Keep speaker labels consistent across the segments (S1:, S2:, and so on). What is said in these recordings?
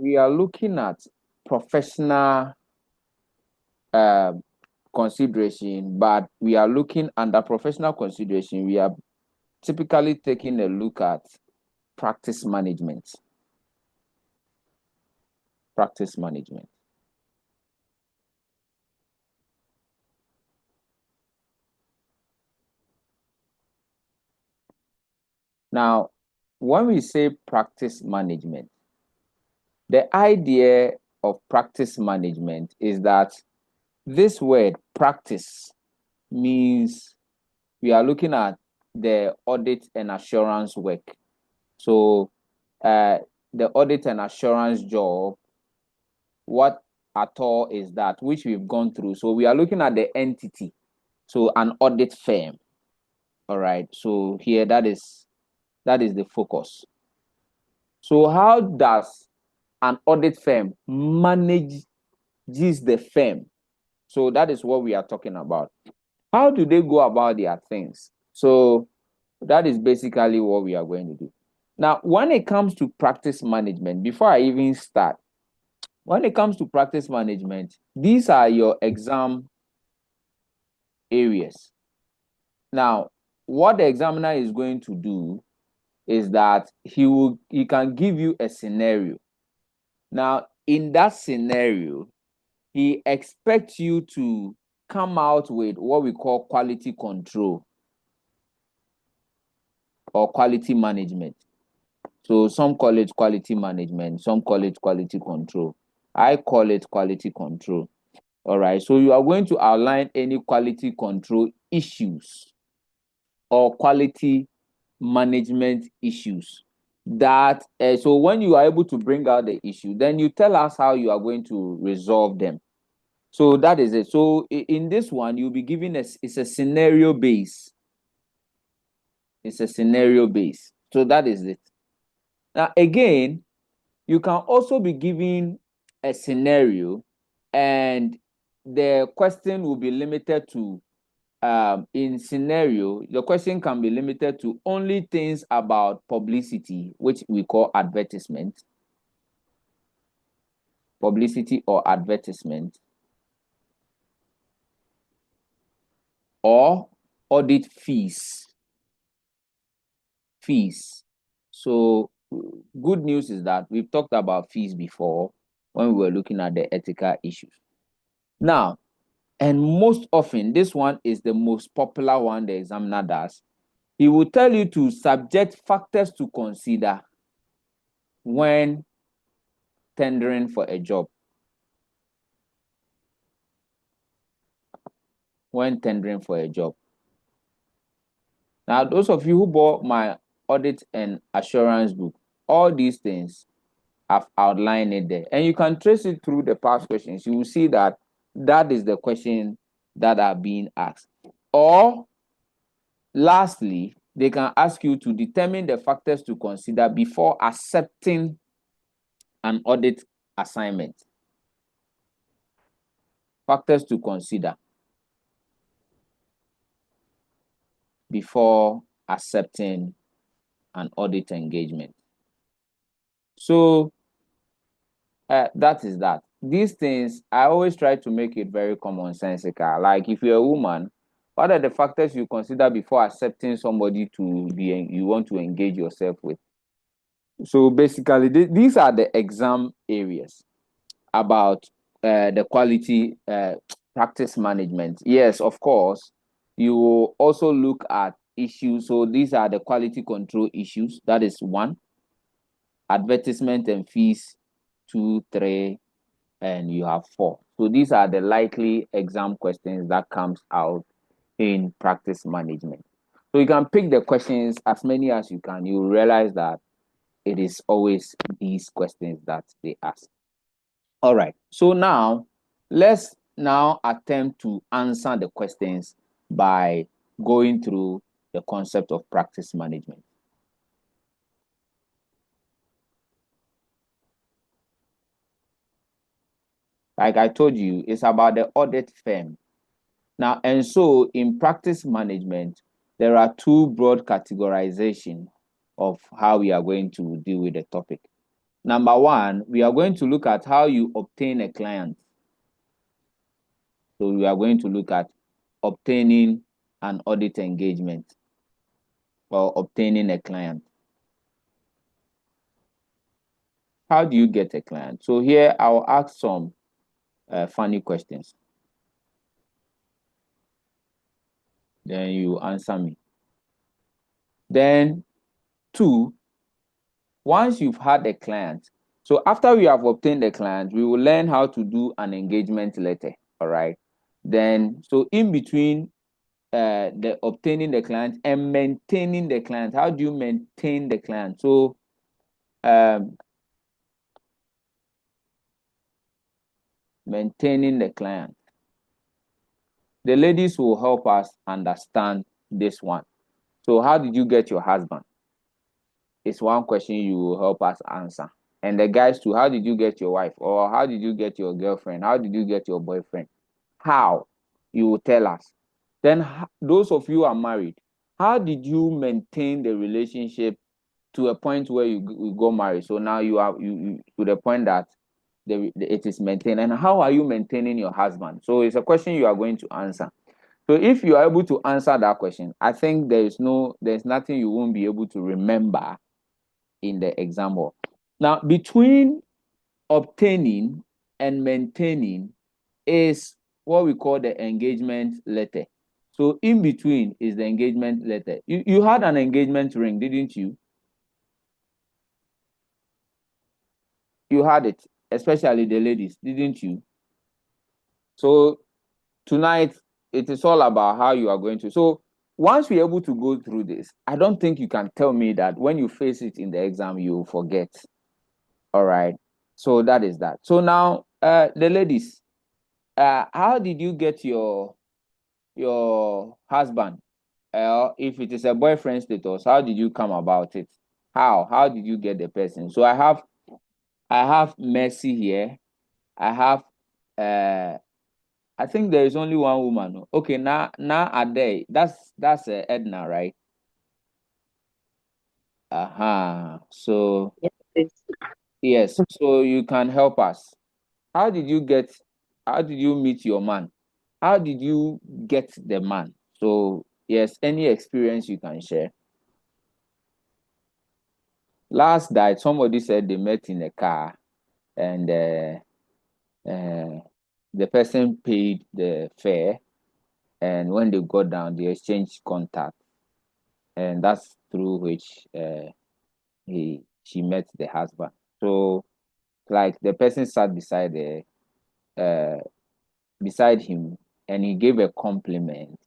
S1: we are looking at professional consideration, but we are looking under professional consideration. We are typically taking a look at practice management. Practice management. Now, when we say practice management, the idea of practice management is that this word practice means we are looking at the audit and assurance work. So the audit and assurance job, what at all is that, which we've gone through. So we are looking at the entity, so an audit firm. All right, so here that is the focus. So how does an audit firm manage the firm? So that is what we are talking about. How do they go about their things? So that is basically what we are going to do. Now, when it comes to practice management, before I even start, when it comes to practice management, these are your exam areas. Now, what the examiner is going to do is that he can give you a scenario. Now, in that scenario, he expects you to come out with what we call quality control or quality management. So some call it quality management, some call it quality control. I call it quality control. All right. So you are going to outline any quality control issues or quality management issues that so when you are able to bring out the issue, then you tell us how you are going to resolve them. So that is it. So in this one, you'll be given it's a scenario base. It's a scenario base. So that is it. Now, again, you can also be given a scenario and the question will be limited to, in scenario, the question can be limited to only things about publicity, which we call advertisement. Publicity or advertisement. Or audit fees. Fees. So good news is that we've talked about fees before when we were looking at the ethical issues. Now, and most often, this one is the most popular one the examiner does. He will tell you to subject factors to consider when tendering for a job. When tendering for a job. Now, those of you who bought my audit and assurance book, all these things, I've outlined it there. And you can trace it through the past questions. You will see that that is the question that are being asked. Or, lastly, they can ask you to determine the factors to consider before accepting an audit assignment. Factors to consider before accepting an audit engagement. So that is that. These things, I always try to make it very commonsensical. Like if you're a woman, what are the factors you consider before accepting somebody you want to engage yourself with? So basically, these are the exam areas about the quality practice management. Yes, of course, you will also look at issues. So these are the quality control issues. That is one. Advertisement and fees, 2, 3, and you have 4. So these are the likely exam questions that comes out in practice management. So you can pick the questions as many as you can. You realize that it is always these questions that they ask. All right. So now let's attempt to answer the questions by going through the concept of practice management. Like I told you, it's about the audit firm. Now, and so in practice management, there are 2 broad categorizations of how we are going to deal with the topic. Number one, we are going to look at how you obtain a client. So we are going to look at obtaining an audit engagement or obtaining a client. How do you get a client? So here I'll ask some funny questions. Then you answer me. Then two, once you've had a client, so after we have obtained the client, we will learn how to do an engagement letter. All right. Then, so in between the obtaining the client and maintaining the client, how do you maintain the client? So maintaining the client. The ladies will help us understand this one. So how did you get your husband? It's one question you will help us answer. And the guys too, how did you get your wife? Or how did you get your girlfriend? How did you get your boyfriend? How? You will tell us. Then those of you who are married, how did you maintain the relationship to a point where you go married? So now you are you to the point that it is maintained. And how are you maintaining your husband? So it's a question you are going to answer. So if you are able to answer that question, I think there's nothing you won't be able to remember in the example. Now, between obtaining and maintaining is what we call the engagement letter. So in between is the engagement letter. You had an engagement ring, didn't you? You had it, especially the ladies, didn't you? So tonight, it is all about how you are going to. So once we're able to go through this, I don't think you can tell me that when you face it in the exam, you forget. All right. So that is that. So now, the ladies, how did you get your husband? If it is a boyfriend status, how did you come about it? How did you get the person? So I have Mercy here. I have I think there is only one woman. Okay, now Ade. That's Edna, right? So
S2: Yes,
S1: yes, so you can help us. How did you get? How did you meet your man? How did you get the man? So yes, any experience you can share. Last night, somebody said they met in a car, and uh, the person paid the fare, and when they got down, they exchanged contact, and that's through which she met the husband. So like the person sat uh beside him, and he gave a compliment,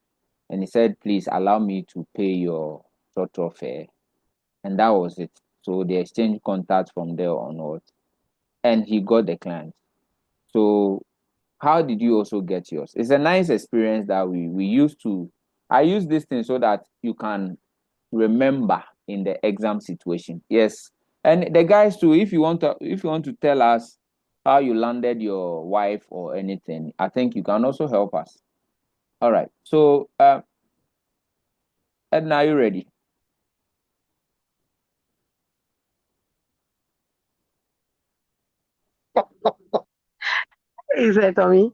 S1: and he said, please allow me to pay your total fare. And that was it. So they exchanged contacts from there onwards, and he got the client. So how did you also get yours? It's a nice experience that we used to. I use this thing so that you can remember in the exam situation. Yes. And the guys too, if you want to tell us how you landed your wife or anything, I think you can also help us. All right. So Edna, are you ready?
S2: is it, Tommy?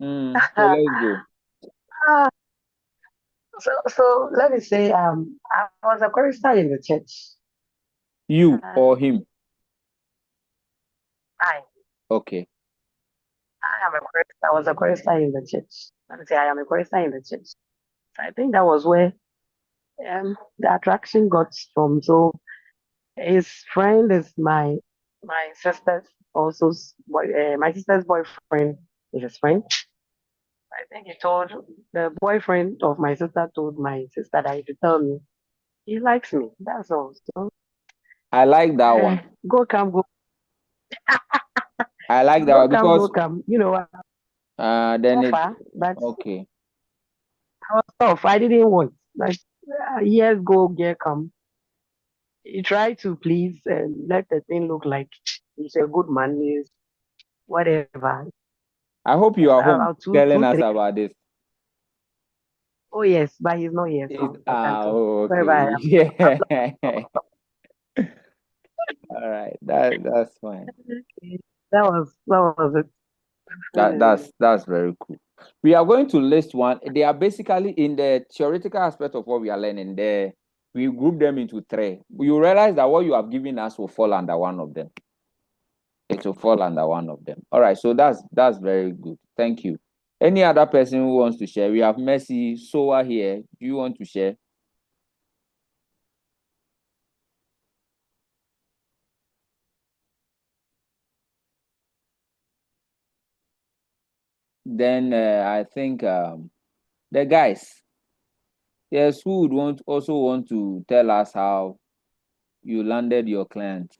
S1: So let's go.
S2: So let me say, I was a chorister in the church.
S1: You
S2: Uh,
S1: or him?
S2: I,
S1: Okay.
S2: I am a chorister. I was a chorister in the church. Let me say, I am a chorister in the church. So I think that was where the attraction got from. So his friend is my sister's my sister's boyfriend is his friend. I think he told the boyfriend of my sister told my sister that he should tell me he likes me. That's all. So
S1: I like that one.
S2: go come go
S1: I like that
S2: go
S1: one
S2: come go
S1: because
S2: come. You know,
S1: then
S2: so
S1: it
S2: far, but
S1: okay.
S2: I was tough. I didn't want. But years go, year come. He tried to please and let the thing look like he's a good man. He's whatever.
S1: I hope you are home
S2: About two,
S1: telling
S2: two,
S1: us
S2: three.
S1: about this.
S2: Oh yes, but he's not here, so I can't talk.
S1: Oh,
S2: Whatever.
S1: okay. Yeah. All right, that's fine.
S2: Okay. That was it.
S1: That's very cool. We are going to list one. They are basically in the theoretical aspect of what we are learning. There, we group them into three. You realize that what you have given us will fall under one of them. It will fall under one of them. All right, so that's very good. Thank you. Any other person who wants to share? We have Mercy Soa here. Do you want to share? Then I think the guys. Yes, who would want to tell us how you landed your client?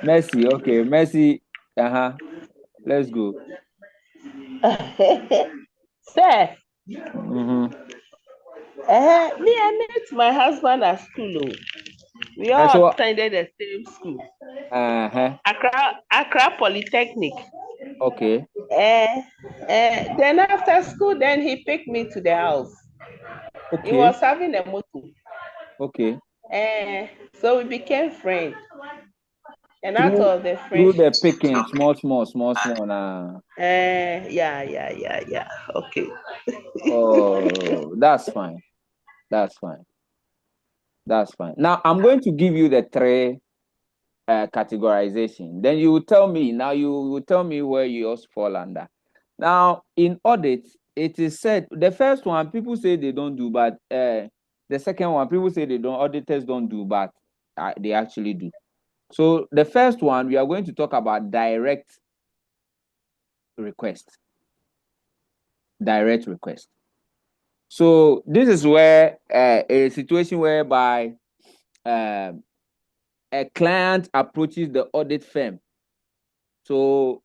S1: Mercy, okay, Mercy. Uh-huh. Let's go.
S3: Sir,
S1: Mm-hmm.
S3: me, I met my husband at school. Oh. We
S1: And
S3: all
S1: so,
S3: attended the same school,
S1: uh-huh.
S3: Accra Polytechnic.
S1: Okay,
S3: Then after school, then he picked me to the house. He
S1: okay,
S3: was having a motor.
S1: okay.
S3: So we became friends. And out
S1: Through
S3: of the
S1: through
S3: friendship,
S1: the picking, small.
S3: yeah. Okay.
S1: Oh, that's fine. That's fine. That's fine. Now I'm going to give you the three categorization. Then you will tell me. Now you will tell me where yours fall under. Now in audit, it is said the first one people say they don't do, but the second one people say they don't. Auditors don't do, but they actually do. So the first one we are going to talk about direct request. Direct request. So this is where a situation whereby um, a client approaches the audit firm. So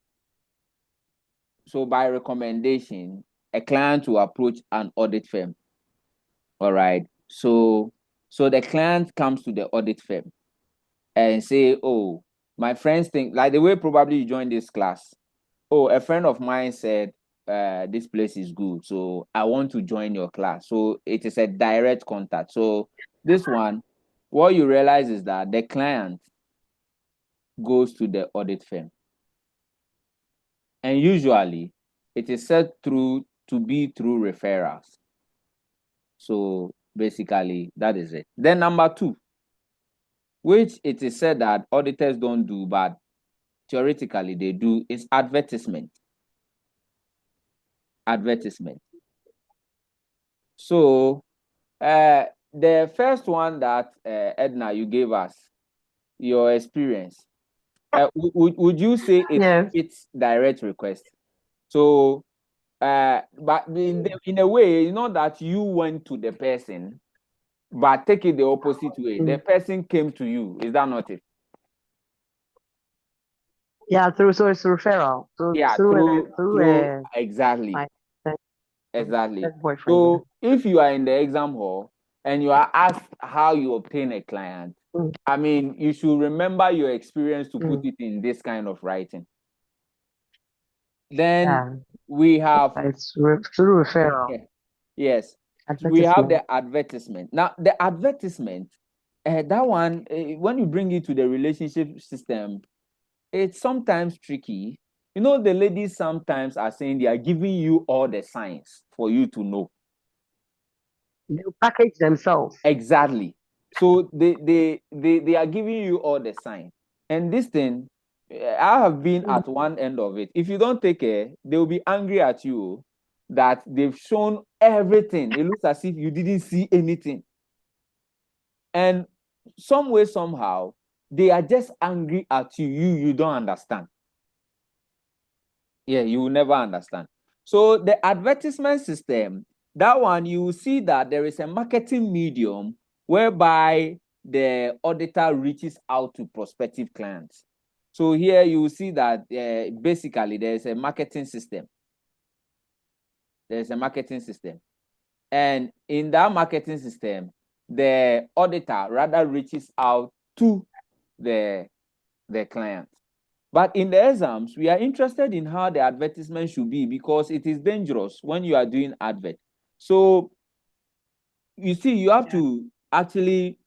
S1: by recommendation, a client will approach an audit firm. All right. So the client comes to the audit firm and say, "Oh, my friends think like the way probably you joined this class. Oh, a friend of mine said this place is good, so I want to join your class." So it is a direct contact. So this one, what you realize is that the client goes to the audit firm, and usually it is said through to be through referrals. So basically, that is it. Then number two, which it is said that auditors don't do, but theoretically they do, is advertisement. Advertisement. So the first one that Edna you gave us, your experience, would you say it
S2: Yes.
S1: fits direct request? So, but in a way, you know that you went to the person, but take it the opposite way. The
S2: Mm.
S1: person came to you. Is that not it?
S2: Yeah, so it's referral. So
S1: Yeah,
S2: through
S1: through exactly.
S2: my
S1: Exactly.
S2: boyfriend.
S1: So if you are in the exam hall and you are asked how you obtain a client,
S2: Mm,
S1: I mean, you should remember your experience to put
S2: mm,
S1: it in this kind of writing. Then
S2: yeah,
S1: we have,
S2: through referral
S1: yes, we have
S2: advertisement.
S1: the advertisement. Now, the advertisement, that one, when you bring it to the relationship system, it's sometimes tricky. You know, the ladies sometimes are saying they are giving you all the signs for you to know.
S2: They package themselves.
S1: Exactly. So they are giving you all the sign. And this thing, I have been
S2: Mm,
S1: at one end of it. If you don't take care, they will be angry at you that they've shown everything. It looks as if you didn't see anything. And some way, somehow, they are just angry at you. You don't understand. Yeah, you will never understand. So the advertisement system, that one, you will see that there is a marketing medium whereby the auditor reaches out to prospective clients. So here you will see that basically there's a marketing system. There's a marketing system. And in that marketing system, the auditor rather reaches out to the, the client. But in the exams, we are interested in how the advertisement should be because it is dangerous when you are doing advert. So you see, you have to actually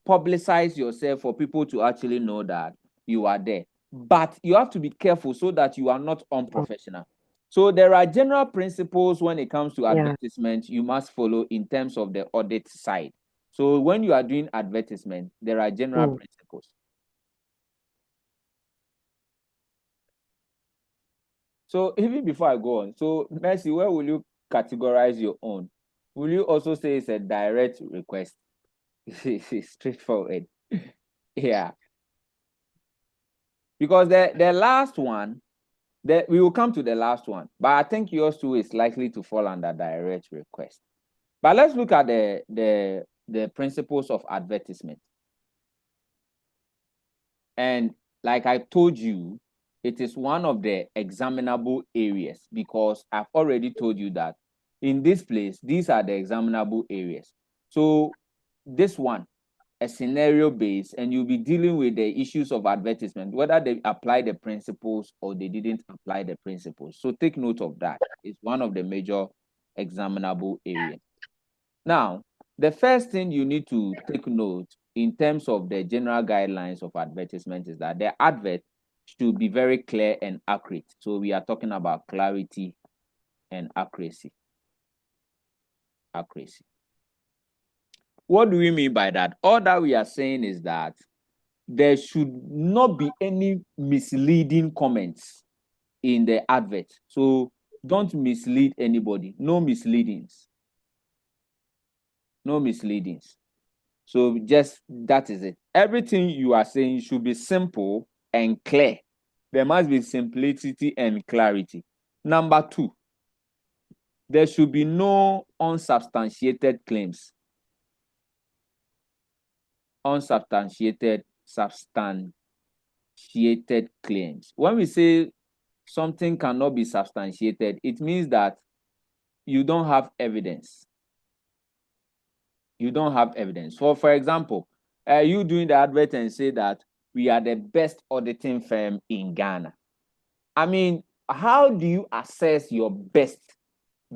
S1: publicize yourself for people to actually know that you are there. But you have to be careful so that you are not unprofessional. So there are general principles when it comes to advertisement you must follow in terms of the audit side. So when you are doing advertisement, there are general principles. So even before I go on, so Mercy, where will you categorize your own? Will you also say it's a direct request? It's straightforward. Yeah. Because the last one, we will come to the last one, but I think yours too is likely to fall under direct request. But let's look at the principles of advertisement. And like I told you, it is one of the examinable areas because I've already told you that in this place, these are the examinable areas. So this one, a scenario based, and you'll be dealing with the issues of advertisement, whether they apply the principles or they didn't apply the principles. So take note of that. It's one of the major examinable areas. Now, the first thing you need to take note in terms of the general guidelines of advertisement is that the advert should be very clear and accurate. So we are talking about clarity and accuracy. Accuracy. What do we mean by that? All that we are saying is that there should not be any misleading comments in the advert. So don't mislead anybody. No misleadings. No misleadings. So just that is it. Everything you are saying should be simple and clear. There must be simplicity and clarity. Number two, there should be no unsubstantiated claims. Substantiated claims. When we say something cannot be substantiated, it means that you don't have evidence. You don't have evidence. For example, you doing the advert and say that we are the best auditing firm in Ghana. I mean, how do you assess your best,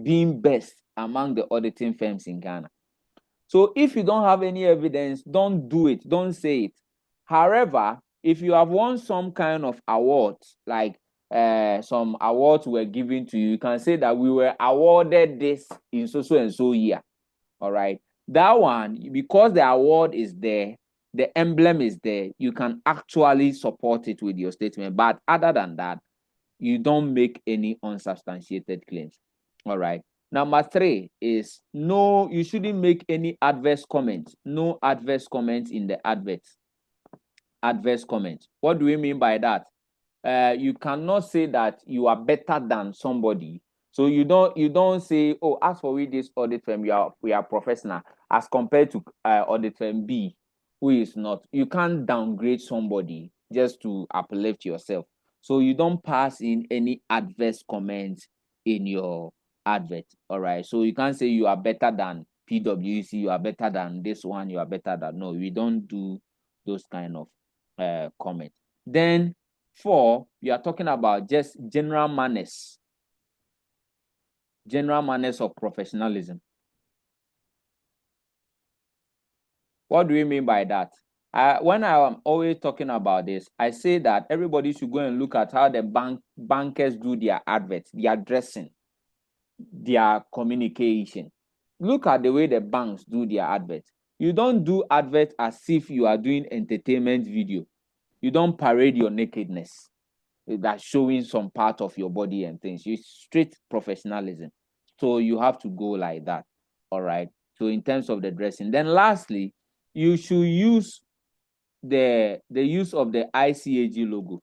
S1: being best among the auditing firms in Ghana? So if you don't have any evidence, don't do it. Don't say it. However, if you have won some kind of awards, like some awards were given to you, you can say that we were awarded this in so and so year. All right. That one, because the award is there, the emblem is there, you can actually support it with your statement. But other than that, you don't make any unsubstantiated claims. All right. Number three is no, you shouldn't make any adverse comments. No adverse comments in the advert. Adverse comments. What do we mean by that? You cannot say that you are better than somebody. So you don't say, oh, as for we this audit firm, we are professional as compared to audit firm B, who is not. You can't downgrade somebody just to uplift yourself. So you don't pass in any adverse comments in your advert. All right. So you can't say you are better than PwC, you are better than this one, you are better than. No, we don't do those kind of comments. Then 4, we are talking about just general manners of professionalism. What do we mean by that? When I am always talking about this, I say that everybody should go and look at how the bankers do their adverts, their dressing, their communication. Look at the way the banks do their adverts. You don't do adverts as if you are doing entertainment video. You don't parade your nakedness. That's showing some part of your body and things. You straight professionalism. So you have to go like that. All right. So in terms of the dressing. Then lastly, you should use the use of the ICAG logo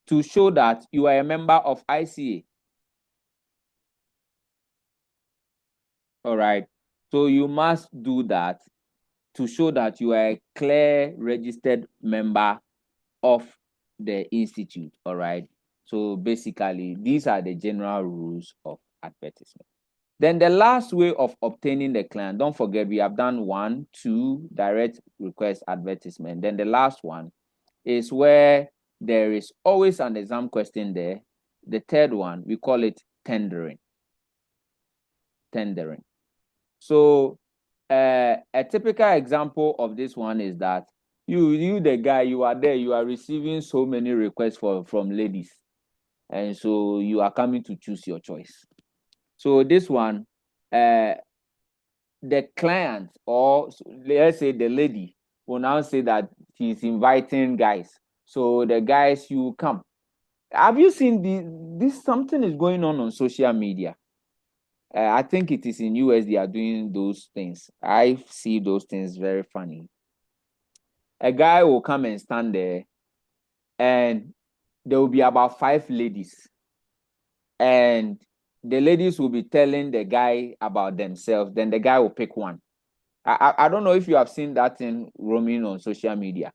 S1: to show that you are a member of ICA. All right. So you must do that to show that you are a clear registered member of the institute. All right. So basically, these are the general rules of advertisement. Then the last way of obtaining the client, don't forget we have done 1, 2, direct request advertisement. Then the last one is where there is always an exam question there. The third one, we call it tendering. Tendering. So a typical example of this one is that you the guy, you are there, you are receiving so many requests from ladies, and so you are coming to choose your choice. So this one, the client, or let's say the lady, will now say that she's inviting guys. So the guys, you come. Have you seen this? Something is going on social media. I think it is in US they are doing those things. I see those things very funny. A guy will come and stand there, and there will be about 5 ladies, and the ladies will be telling the guy about themselves. Then the guy will pick one. I don't know if you have seen that thing roaming on social media.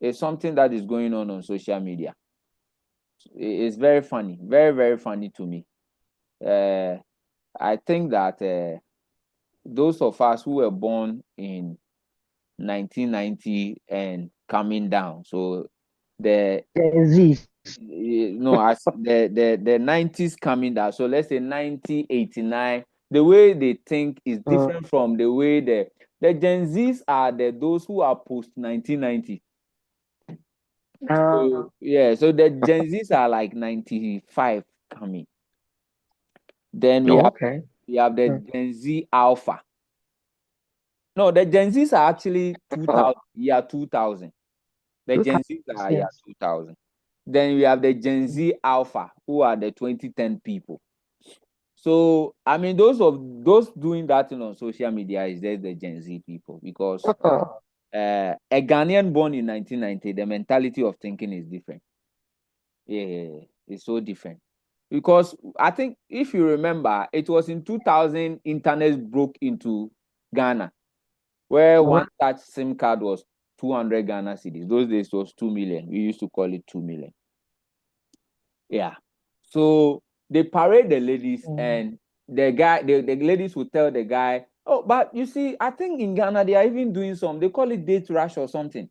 S1: It's something that is going on social media. It's very funny, very, very funny to me. I think that those of us who were born in 1990 and coming down, so the no, as the 90s coming down, so let's say 1989, the way they think is different from the way the Gen Zs are those who are post 1990. So, yeah, so the Gen Zs are like 95 coming. Then we have the Gen Z Alpha. No, the Gen Zs are actually 2000. The Gen Zs are 2000. Then we have the Gen Z Alpha, who are the 2010 people. So I mean, those doing that thing on social media is just the Gen Z people, because a Ghanaian born in 1990, the mentality of thinking is different. Yeah, it's so different. Because I think if you remember, it was in 2000 internet broke into Ghana, where one touch SIM card was 200 Ghana cedis. Those days it was 2 million. We used to call it 2 million. Yeah. So they parade the ladies, and the ladies will tell the guy, oh, but you see, I think in Ghana they are even doing some, they call it date rush or something.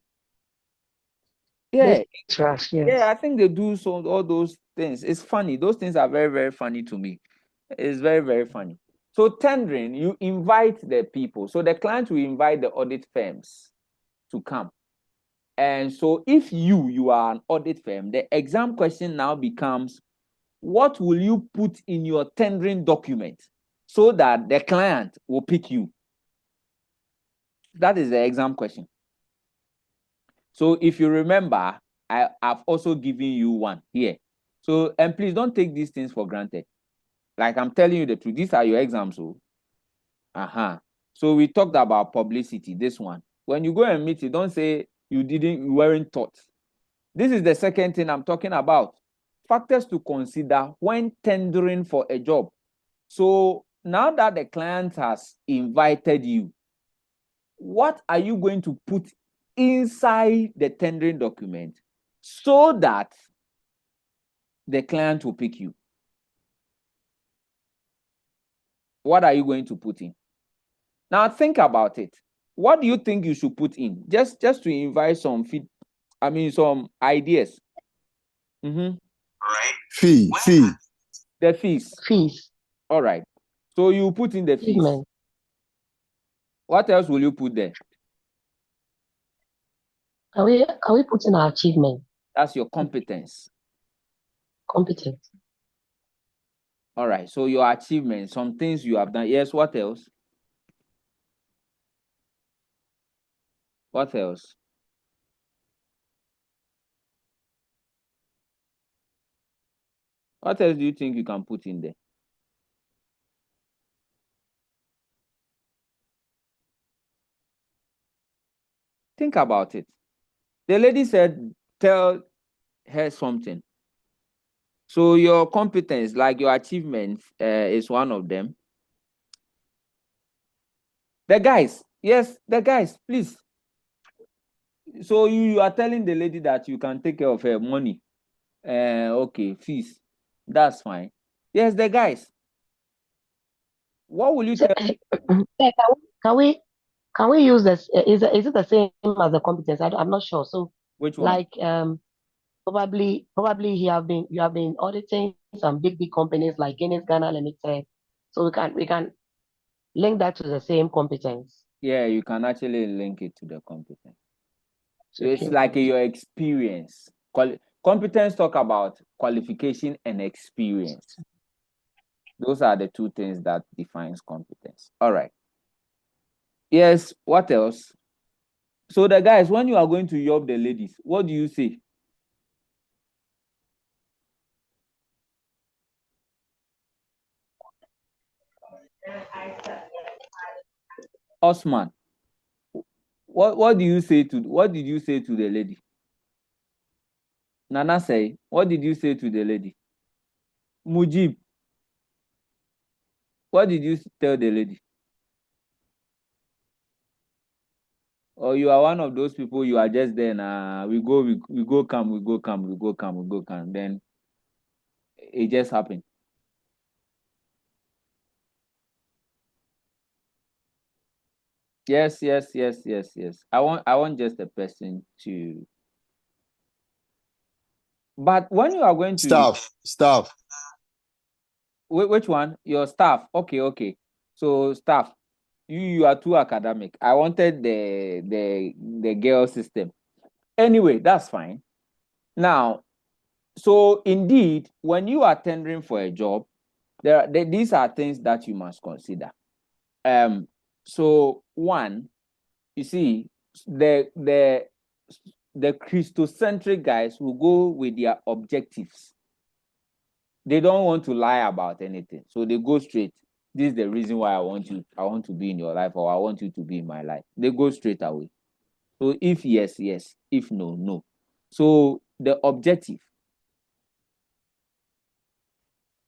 S1: Yeah.
S2: Trash, yes.
S1: Yeah, I think they do all those things. It's funny. Those things are very, very funny to me. It's very, very funny. So tendering, you invite the people. So the client will invite the audit firms to come. And so if you are an audit firm, the exam question now becomes, what will you put in your tendering document so that the client will pick you? That is the exam question. So if you remember, I've also given you one here. So, and please don't take these things for granted. Like I'm telling you the truth, these are your exams. So we talked about publicity, this one. When you go and meet it, don't say you weren't taught. This is the second thing I'm talking about. Factors to consider when tendering for a job. So now that the client has invited you, what are you going to put inside the tendering document so that the client will pick you? What are you going to put in? Now think about it. What do you think you should put in? Just to invite some some ideas.
S4: Right. Fee.
S1: The fees. All right. So you put in the fees. What else will you put there?
S2: Can we put in our achievement?
S1: That's your competence.
S2: Competence.
S1: All right. So your achievement, some things you have done. Yes. What else? What else? What else do you think you can put in there? Think about it. The lady said, tell her something. So your competence, like your achievement, is one of them. The guys, yes, the guys, please. So you are telling the lady that you can take care of her money. Okay, fees. That's fine. Yes, the guys. What will you tell?
S2: Can we use this? Is it the same as the competence? I'm not sure. So
S1: which one?
S2: Like probably you have been auditing some big companies like Guinness Ghana Limited. So we can link that to the same competence.
S1: Yeah, you can actually link it to the competence. So it's
S2: Okay.
S1: like your experience. Competence talk about qualification and experience. Those are the two things that defines competence. All right. Yes, what else? So the guys, when you are going to yob the ladies, what do you say? Osman, what did you say to the lady? Nana say, what did you say to the lady? Mujib, what did you tell the lady? Or you are one of those people, you are just there now. We go come. Then it just happened. Yes. I want just a person to. But when you are going to
S4: Staff.
S1: which one? Your staff. Okay. So staff, you are too academic. I wanted the girl system. Anyway, that's fine. Now, so indeed, when you are tendering for a job, these are things that you must consider. So one, you see, the Christocentric guys will go with their objectives. They don't want to lie about anything, so they go straight. This is the reason why I want to be in your life, or I want you to be in my life. They go straight away. So if yes, yes. If no, no. So the objective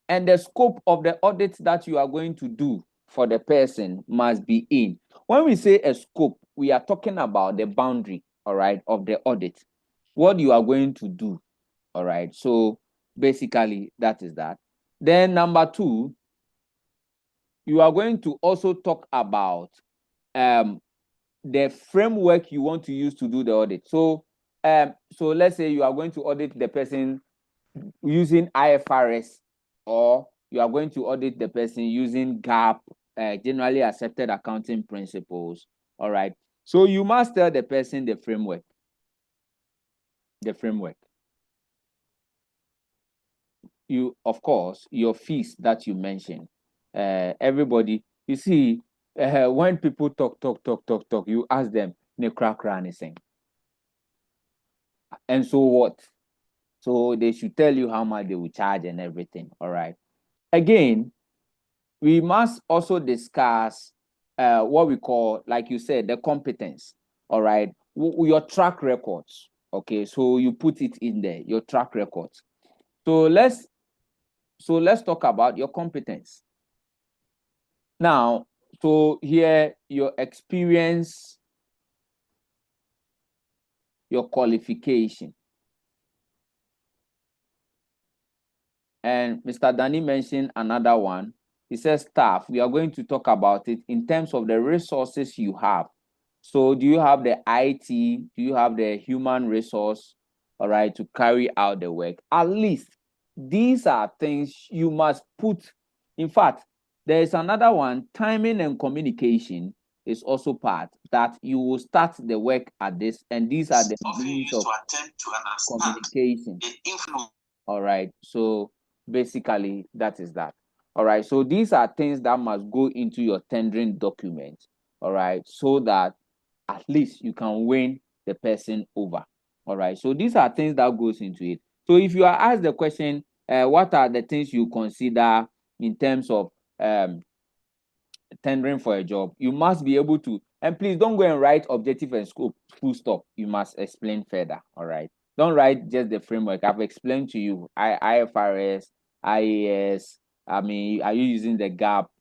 S1: and the scope of the audit that you are going to do for the person must be in. When we say a scope, we are talking about the boundary, all right, of the audit. What you are going to do, all right. So basically, that is that. Then number two, you are going to also talk about the framework you want to use to do the audit. So let's say you are going to audit the person using IFRS, or you are going to audit the person using GAAP, generally accepted accounting principles. All right. So you must tell the person the framework. You, of course, your fees that you mentioned. Everybody, you see, when people talk, you ask them, "Ne crack anything." And so what? So they should tell you how much they will charge and everything. All right. Again, we must also discuss what we call, like you said, the competence. All right. Your track records. Okay. So you put it in there, your track records. So let's talk about your competence. Now, so here, your experience, your qualification. And Mr. Danny mentioned another one. He says staff. We are going to talk about it in terms of the resources you have. So do you have the IT? Do you have the human resource, all right, to carry out the work? At least these are things you must put. In fact, there is another one, timing and communication is also part that you will start the work at this, and these are the means of communication. All right, so basically that is that. All right, so these are things that must go into your tendering document. All right, so that at least you can win the person over. All right, so these are things that goes into it. So if you are asked the question, what are the things you consider in terms of tendering for a job, you must be able to, and please don't go and write objective and scope full stop. You must explain further. All right, don't write just the framework. I've explained to you IFRS, IAS. I mean, are you using the gap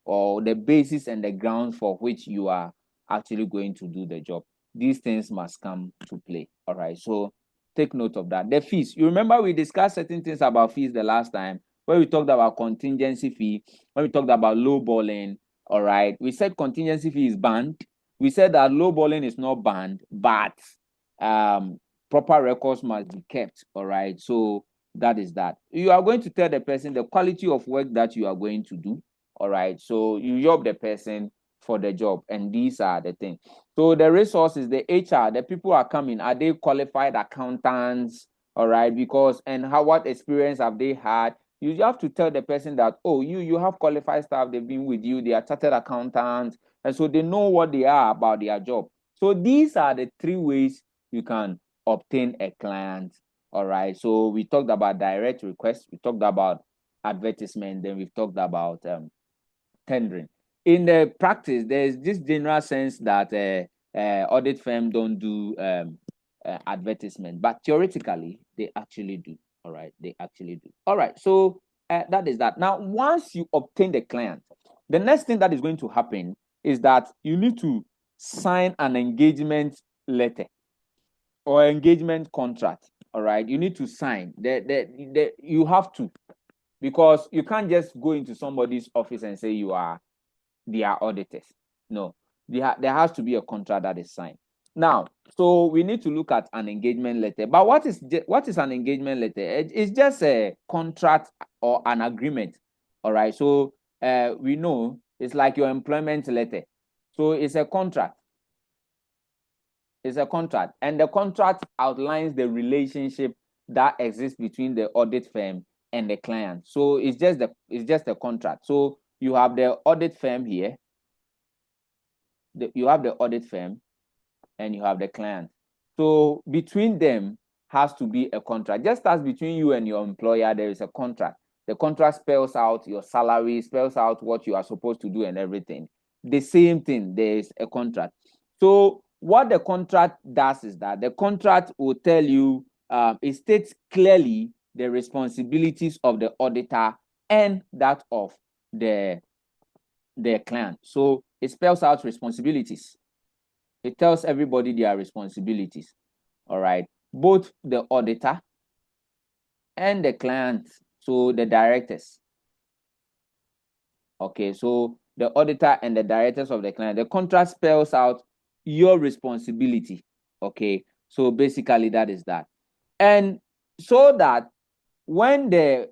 S1: or the basis and the grounds for which you are actually going to do the job? These things must come to play. All right, so take note of that. The fees, you remember we discussed certain things about fees the last time, where we talked about contingency fee, when we talked about lowballing. All right, we said contingency fee is banned. We said that lowballing is not banned, but proper records must be kept. All right, so that is that. You are going to tell the person the quality of work that you are going to do. All right. So you job the person for the job, and these are the things. So the resources, the HR, the people are coming. Are they qualified accountants? All right. Because what experience have they had? You have to tell the person that, oh, you have qualified staff. They've been with you. They are chartered accountants, and so they know what they are about their job. So these are the 3 ways you can obtain a client. All right. So we talked about direct request. We talked about advertisement. Then we've talked about tendering. In the practice, there's this general sense that audit firm don't do advertisement, but theoretically they actually do. All right, they actually do. All right, so that is that. Now, once you obtain the client, the next thing that is going to happen is that you need to sign an engagement letter or engagement contract. All right, you need to sign. You have to, because you can't just go into somebody's office and say you are their auditors. No, there has to be a contract that is signed. Now, so we need to look at an engagement letter. But what is an engagement letter? It's just a contract or an agreement. All right. So we know it's like your employment letter. So it's a contract. It's a contract, and the contract outlines the relationship that exists between the audit firm and the client. So it's just a contract. So you have the audit firm here. You have the audit firm, and you have the client. So between them has to be a contract. Just as between you and your employer, there is a contract. The contract spells out your salary, spells out what you are supposed to do and everything. The same thing, there is a contract. So what the contract does is that the contract will tell you, it states clearly the responsibilities of the auditor and that of the client. So it spells out responsibilities. It tells everybody their responsibilities. All right. Both the auditor and the client, so the directors. Okay, so the auditor and the directors of the client, the contract spells out your responsibility. Okay, so basically that is that. And so that when the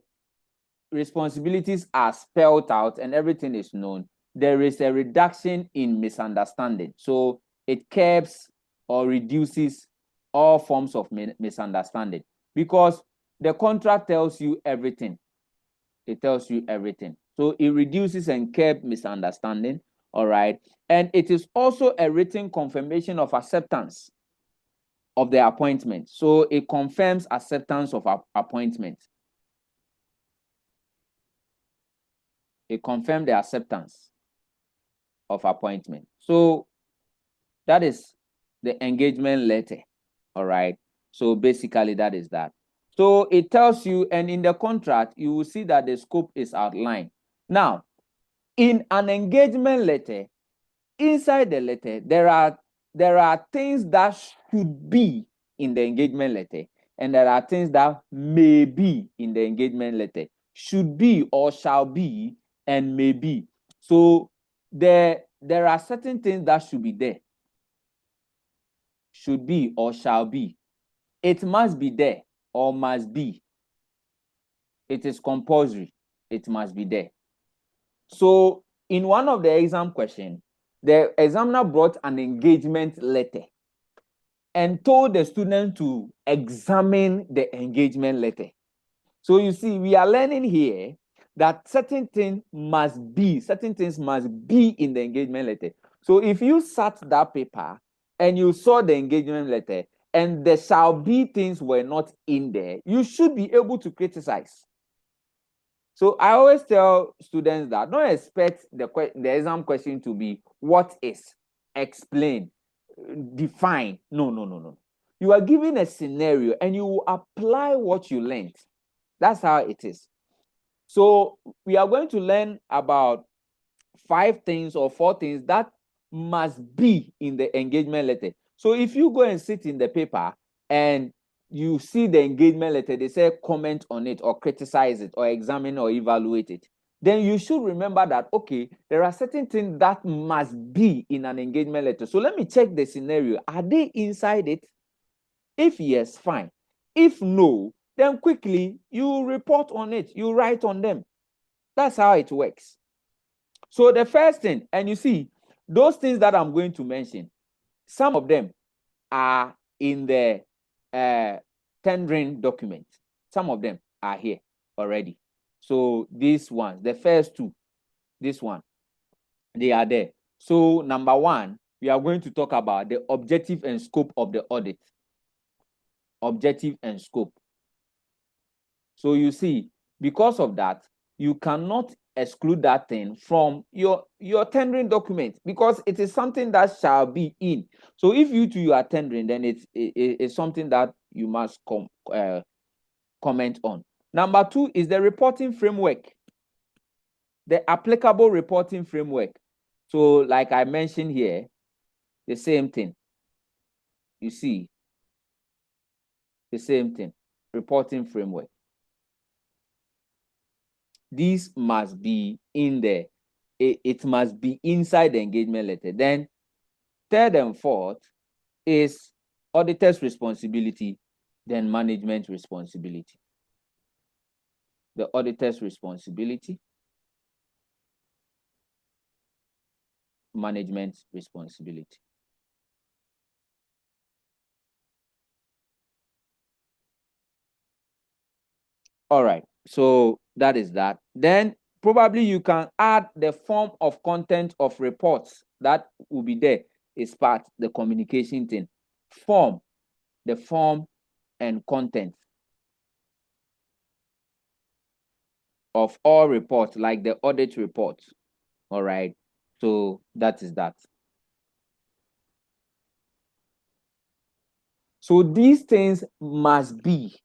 S1: responsibilities are spelled out and everything is known, there is a reduction in misunderstanding. So it curbs or reduces all forms of misunderstanding, because the contract tells you everything. It tells you everything. So it reduces and curbs misunderstanding. All right. And it is also a written confirmation of acceptance of the appointment. So it confirms acceptance of appointment. It confirms the acceptance of appointment. So that is the engagement letter. All right. So basically that is that. So it tells you, and in the contract, you will see that the scope is outlined. Now, in an engagement letter, inside the letter, there are things that should be in the engagement letter, and there are things that may be in the engagement letter. Should be or shall be and may be. So there are certain things that should be there. Should be or shall be. It must be there or must be. It is compulsory. It must be there. So in one of the exam questions, the examiner brought an engagement letter and told the student to examine the engagement letter. So you see, we are learning here that certain things must be in the engagement letter. So if you sat that paper and you saw the engagement letter and the shall be things were not in there, you should be able to criticize. So I always tell students that don't expect the exam question to be what is, explain, define. No. You are given a scenario and you will apply what you learned. That's how it is. So we are going to learn about 5 things or 4 things that must be in the engagement letter. So if you go and sit in the paper and you see the engagement letter, they say comment on it or criticize it or examine or evaluate it, then you should remember that, okay, there are certain things that must be in an engagement letter. So let me check the scenario. Are they inside it? If yes, fine. If no, then quickly you report on it. You write on them. That's how it works. So the first thing, and you see, those things that I'm going to mention, some of them are in the tendering document. Some of them are here already. So these ones, the first two, this one, they are there. So number one, we are going to talk about the objective and scope of the audit. Objective and scope. So you see, because of that, you cannot exclude that thing from your tendering document because it is something that shall be in. So if you are tendering, then it's something that you must comment on. Number two is the reporting framework, the applicable reporting framework. So like I mentioned here, the same thing. You see, the same thing, reporting framework. This must be in there. It must be inside the engagement letter. Then third and fourth is auditor's responsibility, then management responsibility. The auditor's responsibility, management responsibility. All right, so that is that. Then probably you can add the form of content of reports that will be there. Is part the communication thing. Form, the form and content of all reports, like the audit report. All right, so that is that. So these things must be,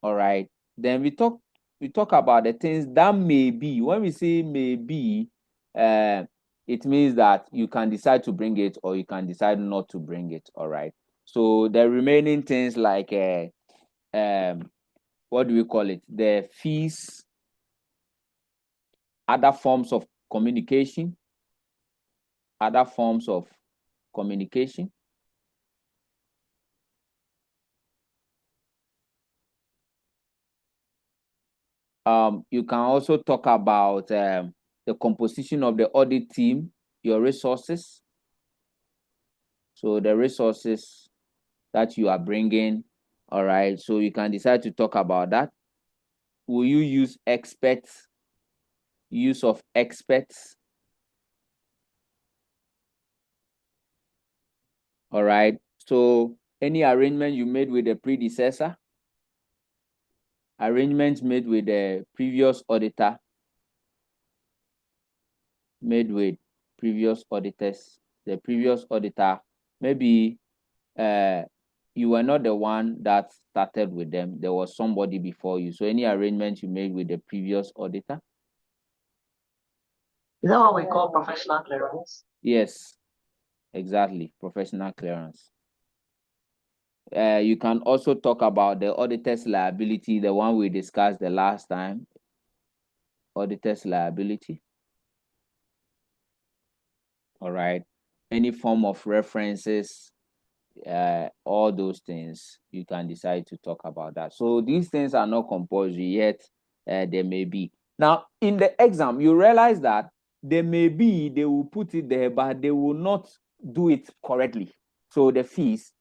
S1: all right. Then we talk about the things that may be. When we say may be, it means that you can decide to bring it or you can decide not to bring it, all right. So the remaining things like what do we call it? The fees, other forms of communication, other forms of communication. You can also talk about the composition of the audit team, your resources. So the resources that you are bringing, all right. So you can decide to talk about that. Will you use experts? Use of experts. All right. So any arrangement you made with the predecessor, arrangements made with the previous auditor, made with previous auditors, the previous auditor, maybe you were not the one that started with them. There was somebody before you. So any arrangement you made with the previous auditor.
S2: Is that what we call professional clearance?
S1: Yes, exactly. Professional clearance. You can also talk about the auditor's liability, the one we discussed the last time. Auditor's liability. All right. Any form of references, all those things, you can decide to talk about that. So these things are not compulsory yet. There may be. Now, in the exam, you realize that there may be, they will put it there, but they will not do it correctly. So the fees,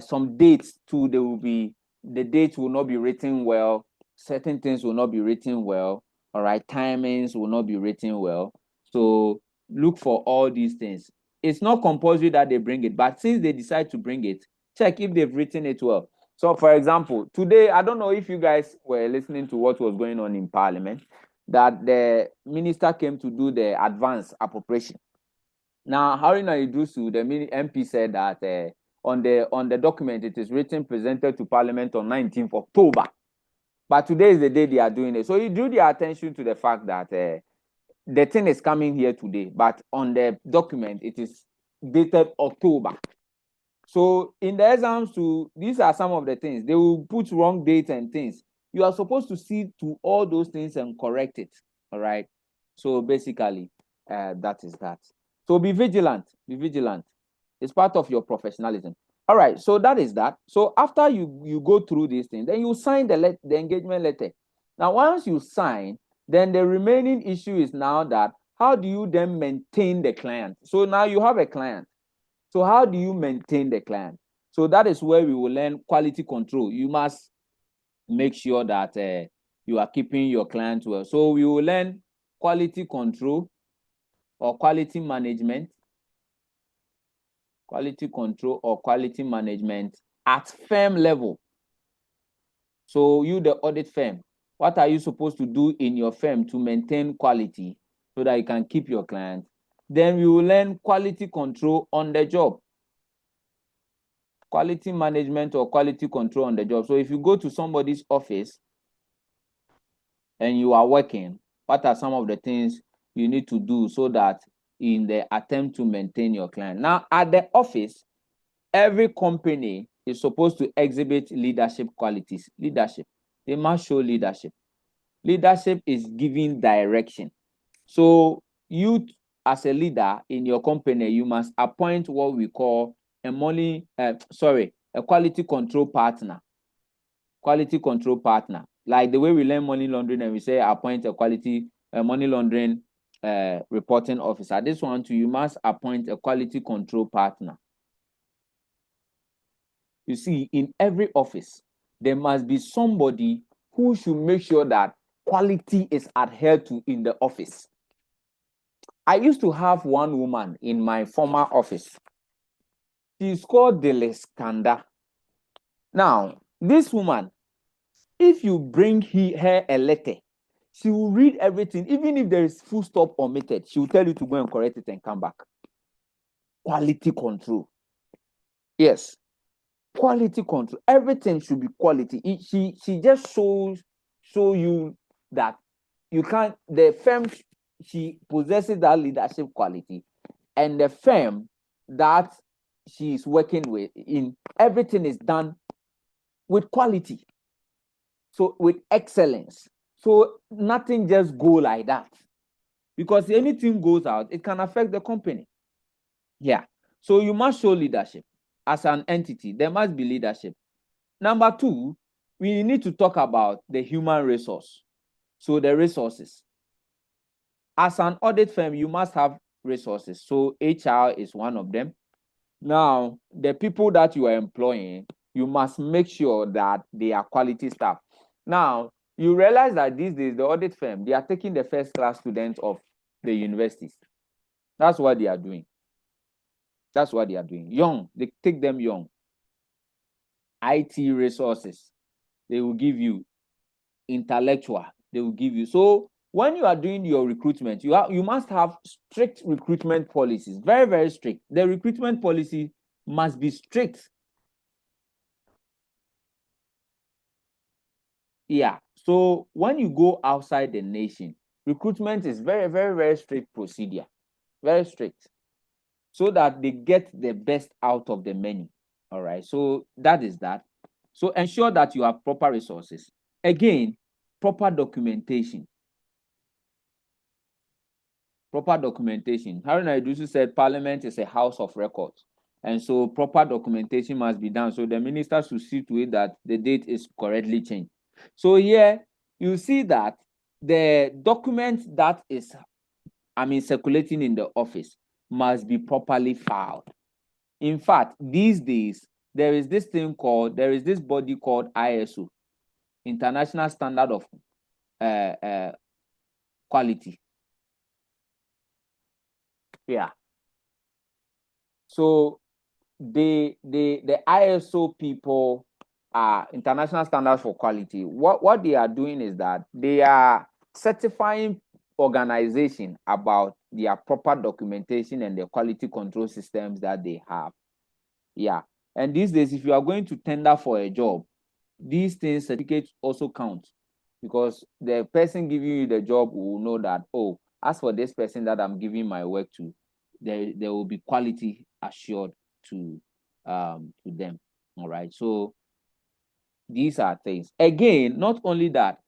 S1: some dates too, the dates will not be written well. Certain things will not be written well. All right. Timings will not be written well. So look for all these things. It's not compulsory that they bring it, but since they decide to bring it, check if they've written it well. So, for example, today, I don't know if you guys were listening to what was going on in Parliament, that the minister came to do the advance appropriation. Now, Haruna Idrusu, the MP, said that on the document, it is written presented to Parliament on 19th October. But today is the day they are doing it. So he drew their attention to the fact that the thing is coming here today, but on the document, it is dated October. So in the exams too, these are some of the things. They will put wrong dates and things. You are supposed to see to all those things and correct it, all right? So basically, that is that. So be vigilant, be vigilant. It's part of your professionalism. All right, so that is that. So after you go through these things, then you sign the engagement letter. Now, once you sign, then the remaining issue is now that how do you then maintain the client? So now you have a client. So how do you maintain the client? So that is where we will learn quality control. You must make sure that you are keeping your client well. So we will learn quality control or quality management at firm level. So you, the audit firm, what are you supposed to do in your firm to maintain quality so that you can keep your client? Then we will learn quality control on the job. Quality management or quality control on the job. So if you go to somebody's office and you are working, what are some of the things you need to do so that in the attempt to maintain your client? Now, at the office, every company is supposed to exhibit leadership qualities. Leadership. They must show leadership. Leadership is giving direction. So you, as a leader in your company, you must appoint what we call a quality control partner. Quality control partner. Like the way we learn money laundering and we say appoint a quality money laundering reporting officer. This one too, you must appoint a quality control partner. You see, in every office, there must be somebody who should make sure that quality is adhered to in the office. I used to have one woman in my former office. She's called Deleskanda. Now, this woman, if you bring her a letter, she will read everything. Even if there is full stop omitted, she will tell you to go and correct it and come back. Quality control. Yes. Quality control. Everything should be quality. She just show you that you can't, the firm, she possesses that leadership quality, and the firm that she is working with, in everything is done with quality. So with excellence. So nothing just go like that. Because if anything goes out, it can affect the company. Yeah. So you must show leadership. As an entity, there must be leadership. Number two, we need to talk about the human resource. So the resources. As an audit firm, you must have resources. So HR is one of them. Now, the people that you are employing, you must make sure that they are quality staff. Now, you realize that these days, the audit firm, they are taking the first class students of the universities. That's what they are doing. That's what they are doing. Young, they take them young. IT resources, they will give you. Intellectual, they will give you. So when you are doing your recruitment, you must have strict recruitment policies. Very, very strict. The recruitment policy must be strict. Yeah. So when you go outside the nation, recruitment is very, very, very strict procedure. Very strict. So that they get the best out of the many. All right. So that is that. So ensure that you have proper resources. Again, proper documentation. Proper documentation. Haruna Idusu said Parliament is a house of records. And so proper documentation must be done. So the minister should see to it that the date is correctly changed. So here you see that the document that is, circulating in the office must be properly filed. In fact, these days, there is this body called ISO, International Standard of Quality. Yeah. So the ISO people are International Standards for Quality. What they are doing is that they are certifying organization about their proper documentation and the quality control systems that they have. Yeah. And these days, if you are going to tender for a job, these things, certificates also count, because the person giving you the job will know that, oh, as for this person that I'm giving my work to, there will be quality assured to them. All right. So these are things. Again, not only that,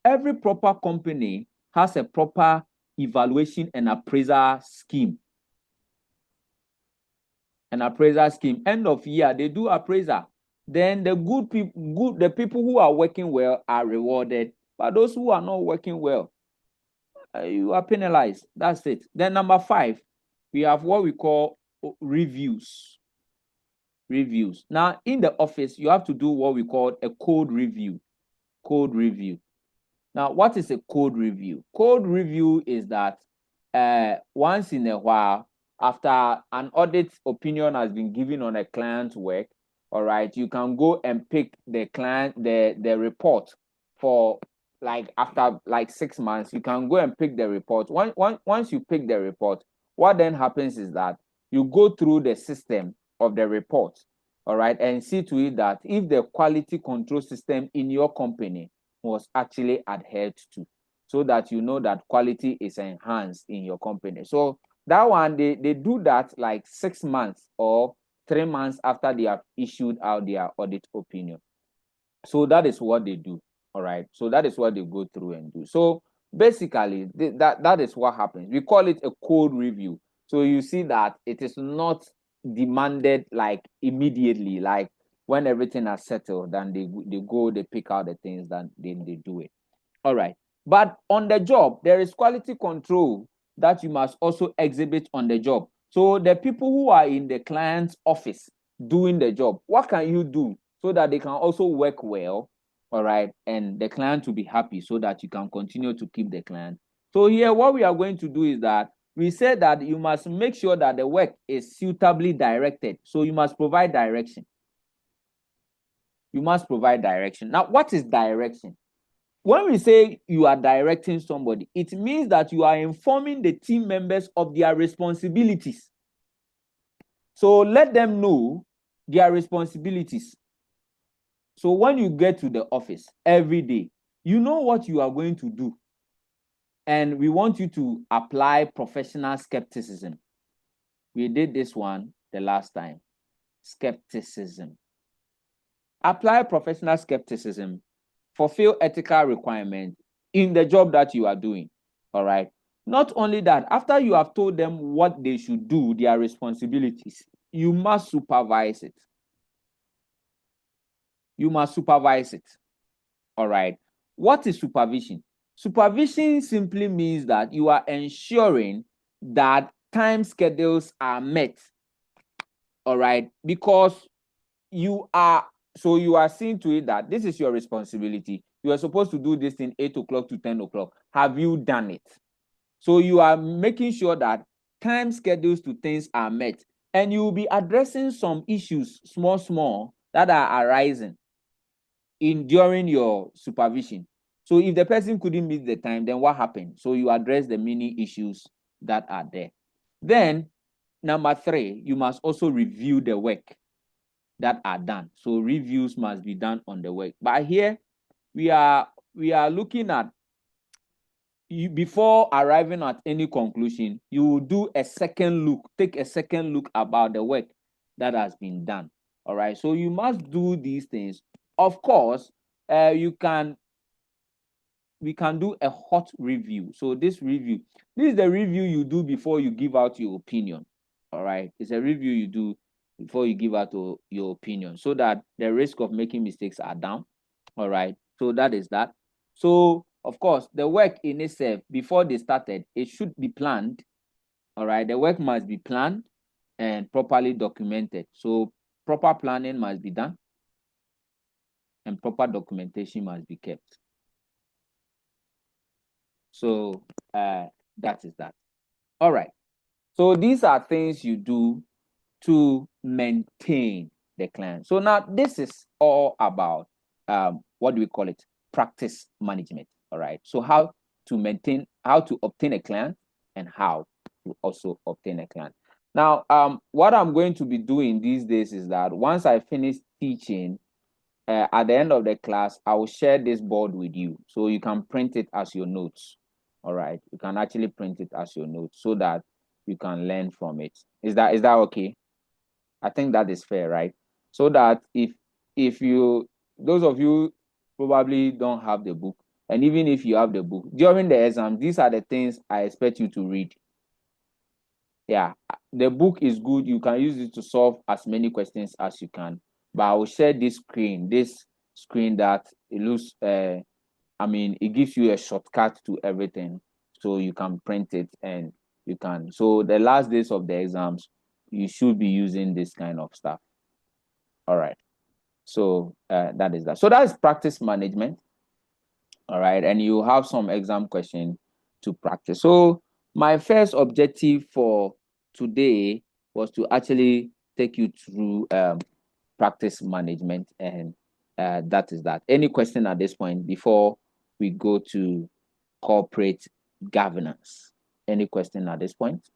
S1: every proper company has a proper evaluation and appraisal scheme. An appraisal scheme. End of year, they do appraisal. Then the the people who are working well are rewarded, but those who are not working well, you are penalized. That's it. Then number 5, we have what we call reviews. Reviews. Now, in the office, you have to do what we call a code review. Code review. Now, what is a code review? Code review is that once in a while, after an audit opinion has been given on a client's work, all right, you can go and pick the client, the report for like after like 6 months, you can go and pick the report. Once you pick the report, what then happens is that you go through the system of the report, all right, and see to it that if the quality control system in your company was actually adhered to, so that you know that quality is enhanced in your company. So that one, they do that like 6 months or 3 months after they have issued out their audit opinion. So that is what they do. All right. So that is what they go through and do. So basically, that is what happens. We call it a code review. So you see that it is not demanded like immediately, like when everything has settled, then they pick out the things, then they do it. All right. But on the job, there is quality control that you must also exhibit on the job. So the people who are in the client's office doing the job, what can you do so that they can also work well, all right, and the client will be happy so that you can continue to keep the client? So here, what we are going to do is that we said that you must make sure that the work is suitably directed. So you must provide direction. You must provide direction. Now, what is direction? When we say you are directing somebody, it means that you are informing the team members of their responsibilities. So let them know their responsibilities. So when you get to the office every day, you know what you are going to do. And we want you to apply professional skepticism. We did this one the last time. Skepticism. Apply professional skepticism. Fulfill ethical requirements in the job that you are doing. All right. Not only that, after you have told them what they should do, their responsibilities, you must supervise it. You must supervise it. All right. What is supervision? Supervision simply means that you are ensuring that time schedules are met. All right. Because you are seeing to it that this is your responsibility. You are supposed to do this in 8 o'clock to 10 o'clock. Have you done it? So you are making sure that time schedules to things are met, and you will be addressing some issues, small, that are arising during your supervision. So if the person couldn't meet the time, then what happened? So you address the many issues that are there. Then, number 3, you must also review the work that are done. So reviews must be done on the work. But here we are looking at, before arriving at any conclusion, you will do a second look, take a second look about the work that has been done. All right. So you must do these things. Of course, we can do a hot review. So this is the review you do before you give out your opinion. All right. It's a review you do before you give out your opinion, so that the risk of making mistakes are down. All right. So that is that. So of course, the work in itself, before they started, it should be planned. All right. The work must be planned and properly documented. So proper planning must be done and proper documentation must be kept. So that is that. All right. So these are things you do to maintain the client. So now this is all about what do we call it? Practice management. All right. So how to obtain a client and how to also obtain a client. Now, what I'm going to be doing these days is that once I finish teaching, at the end of the class, I will share this board with you, so you can print it as your notes. All right. You can actually print it as your notes so that you can learn from it. Is that okay? I think that is fair, right? So that if those of you probably don't have the book, and even if you have the book, during the exam, these are the things I expect you to read. Yeah, the book is good. You can use it to solve as many questions as you can. But I will share this screen that it looks, it gives you a shortcut to everything. So you can print it and you can. So the last days of the exams, you should be using this kind of stuff. All right. So that is that. So that is practice management. All right. And you have some exam question to practice. So my first objective for today was to actually take you through practice management, and that is that. Any question at this point before we go to corporate governance? Any question at this point?